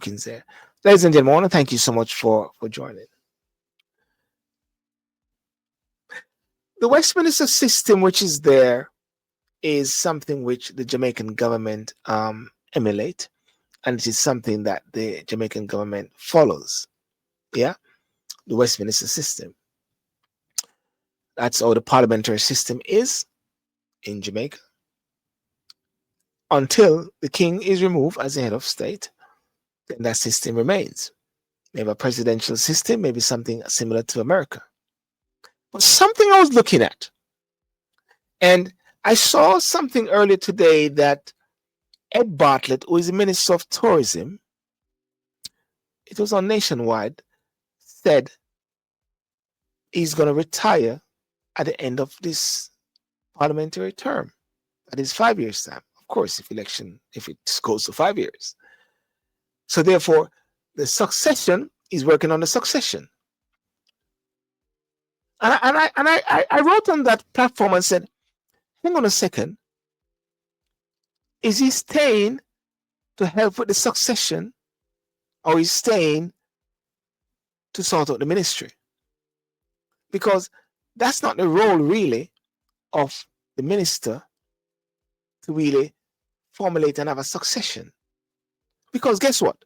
thought-provokings there. Ladies and gentlemen, I want to thank you so much for joining. The Westminster system, which is there, is something which the Jamaican government emulate, and it is something that the Jamaican government follows. Yeah, the Westminster system. That's how the parliamentary system is in Jamaica. Until the king is removed as the head of state, then that system remains. Maybe a presidential system, maybe something similar to America. But something I was looking at, and I saw something earlier today that Ed Bartlett, who is the Minister of Tourism, it was on Nationwide, said he's going to retire at the end of this parliamentary term. That is 5 years' time. Of course, if it goes to 5 years. So therefore, the succession is working on the succession. And I wrote on that platform and said, hang on a second. Is he staying to help with the succession, or is he staying to sort out the ministry? Because that's not the role really of the minister to really formulate and have a succession. Because guess what?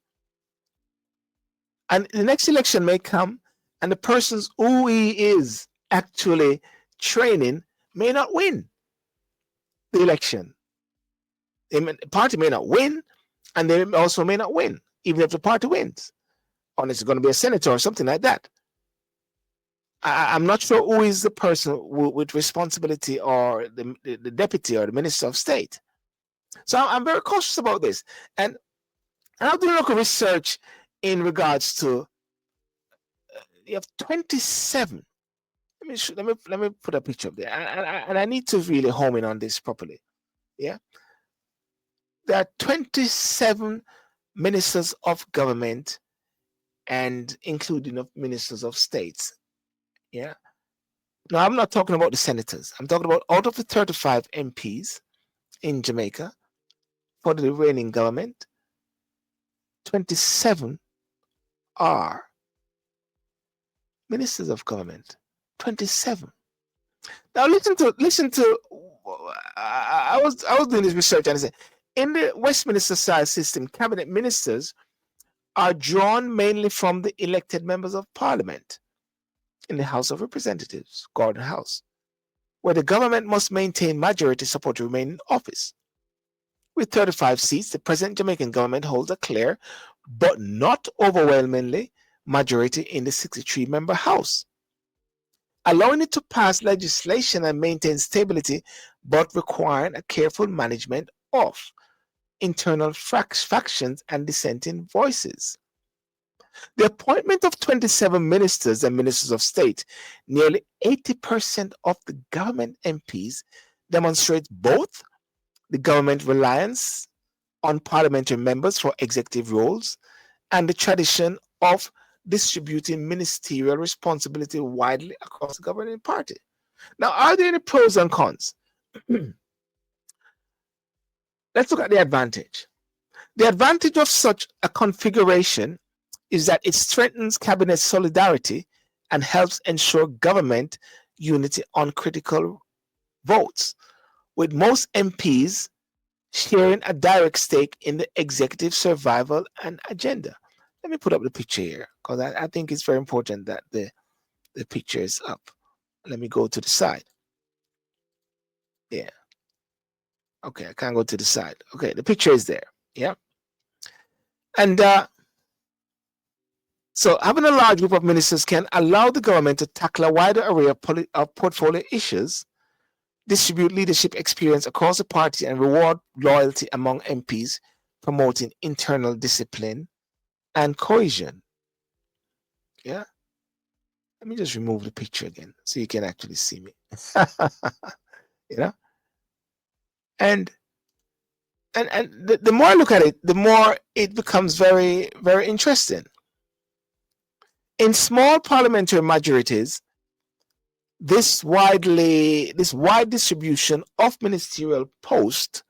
And the next election may come, and the persons who he is actually training may not win the election. The party may not win, and they also may not win, even if the party wins. Unless it's going to be a senator or something like that. I'm not sure who is the person with responsibility, or the deputy or the minister of state. So I'm very cautious about this. And I'm doing local research in regards to, you have 27. Let me put a picture up there. And I need to really home in on this properly. Yeah. There are 27 ministers of government, and including of ministers of states. Yeah. Now, I'm not talking about the senators. I'm talking about out of the 35 MPs in Jamaica for the reigning government, 27 are ministers of government. 27. Now listen to. I was doing this research, and I said, in the Westminster style system, cabinet ministers are drawn mainly from the elected members of parliament in the House of Representatives, Gordon House, where the government must maintain majority support to remain in office. With 35 seats, the present Jamaican government holds a clear, but not overwhelmingly, majority in the 63-member House, allowing it to pass legislation and maintain stability, but requiring a careful management of internal factions and dissenting voices. The appointment of 27 ministers and ministers of state, nearly 80% of the government MPs, demonstrates both the government reliance on parliamentary members for executive roles and the tradition of distributing ministerial responsibility widely across the governing party. Now, are there any pros and cons? Let's look at the advantage. The advantage of such a configuration is that it strengthens cabinet solidarity and helps ensure government unity on critical votes, with most MPs sharing a direct stake in the executive survival and agenda. Let me put up the picture here, because I think it's very important that the picture is up. Let me go to the side. Yeah. Okay, I can't go to the side. Okay, the picture is there. Yeah. And so having a large group of ministers can allow the government to tackle a wider array of portfolio issues, distribute leadership experience across the party, and reward loyalty among MPs, promoting internal discipline and cohesion. Yeah. Let me just remove the picture again so you can actually see me. You know? And the more I look at it, the more it becomes very, very interesting. In small parliamentary majorities, this wide distribution of ministerial posts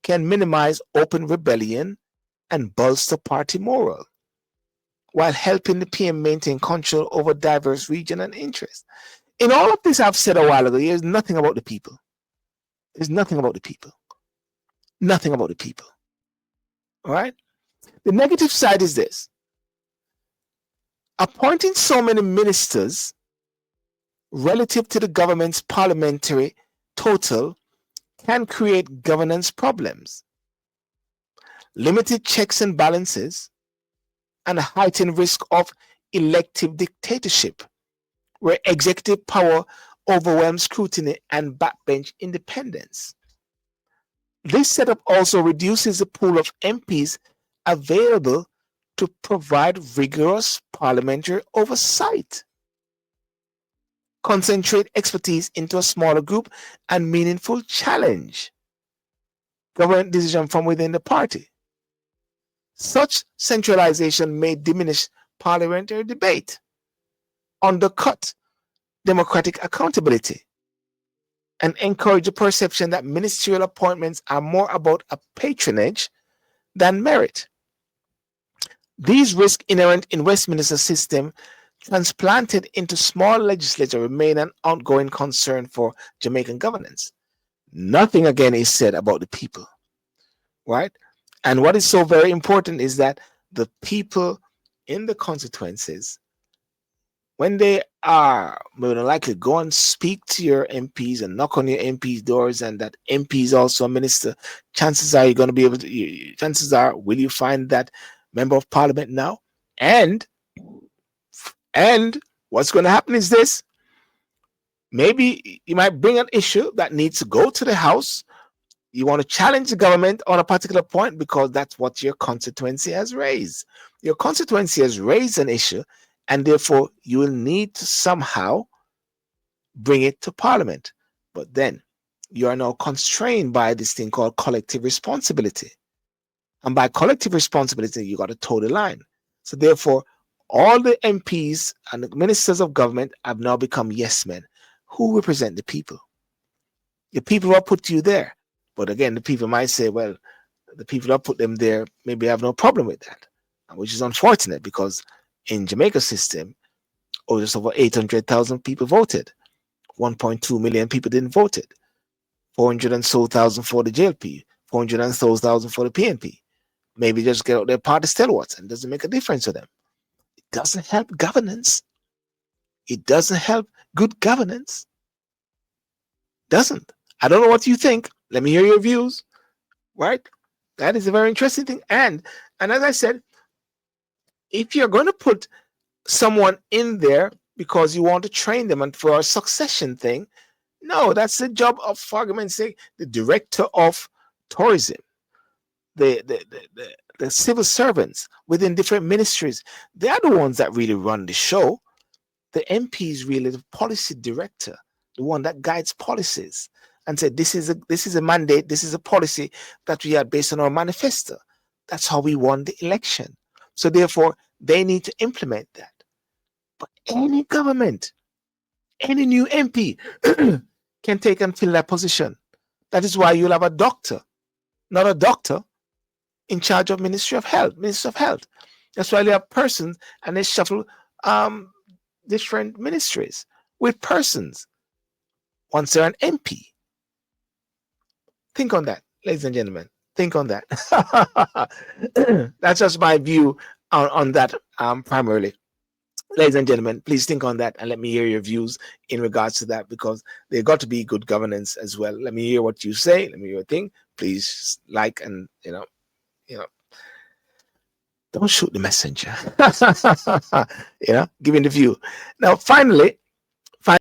can minimize open rebellion and bolster party morale, while helping the PM maintain control over diverse region and interests. In all of this I've said a while ago, there's nothing about the people. There's nothing about the people. Nothing about the people. All right? The negative side is this. Appointing so many ministers relative to the government's parliamentary total can create governance problems, limited checks and balances, and a heightened risk of elective dictatorship, where executive power overwhelms scrutiny and backbench independence. This setup also reduces the pool of MPs available to provide rigorous parliamentary oversight, concentrate expertise into a smaller group, and meaningful challenge government decision from within the party. Such centralization may diminish parliamentary debate, undercut democratic accountability, and encourage the perception that ministerial appointments are more about a patronage than merit. These risks inherent in Westminster's system transplanted into small legislature remain an ongoing concern for Jamaican governance. Nothing again is said about the people, right? And what is so very important is that the people in the constituencies, when they are more than likely go and speak to your MPs and knock on your MPs' doors, and that MP is also a minister, chances are you're going to be able to, chances are, will you find that member of parliament now? And what's going to happen is this. Maybe you might bring an issue that needs to go to the House. You want to challenge the government on a particular point because that's what your constituency has raised. Your constituency has raised an issue, and therefore you will need to somehow bring it to Parliament. But then you are now constrained by this thing called collective responsibility. And by collective responsibility, you got to toe the line. So therefore, all the MPs and the ministers of government have now become yes men who represent the people. The people who put you there. But again, the people might say, well, the people who put them there maybe have no problem with that, which is unfortunate because in Jamaica's system, just over 800,000 people voted. 1.2 million people didn't vote it. 400 and so thousand for the JLP, 400 and so thousand for the PNP. Maybe just get out their party stalwarts, and it doesn't make a difference to them. It doesn't help governance. It doesn't help good governance. Doesn't. I don't know what you think. Let me hear your views. Right? That is a very interesting thing. And as I said, if you're going to put someone in there because you want to train them and for a succession thing, no, that's the job of, for argument's sake, the director of tourism, the civil servants within different ministries. They are the ones that really run the show. The MP is really the policy director, the one that guides policies and said, this is a mandate, this is a policy that we had based on our manifesto. That's how we won the election. So therefore, they need to implement that. But any government, any new MP can take and fill that position. That is why you'll have a doctor, not a doctor, in charge of Ministry of Health. That's why you have persons, and they shuffle different ministries with persons once they're an MP. Think on that, ladies and gentlemen. Think on that. That's just my view on that primarily. Ladies and gentlemen, please think on that and let me hear your views in regards to that, because there got to be good governance as well. Let me hear what you say. Let me hear your thing. Please like and, don't shoot the messenger. Giving the view. Now, finally,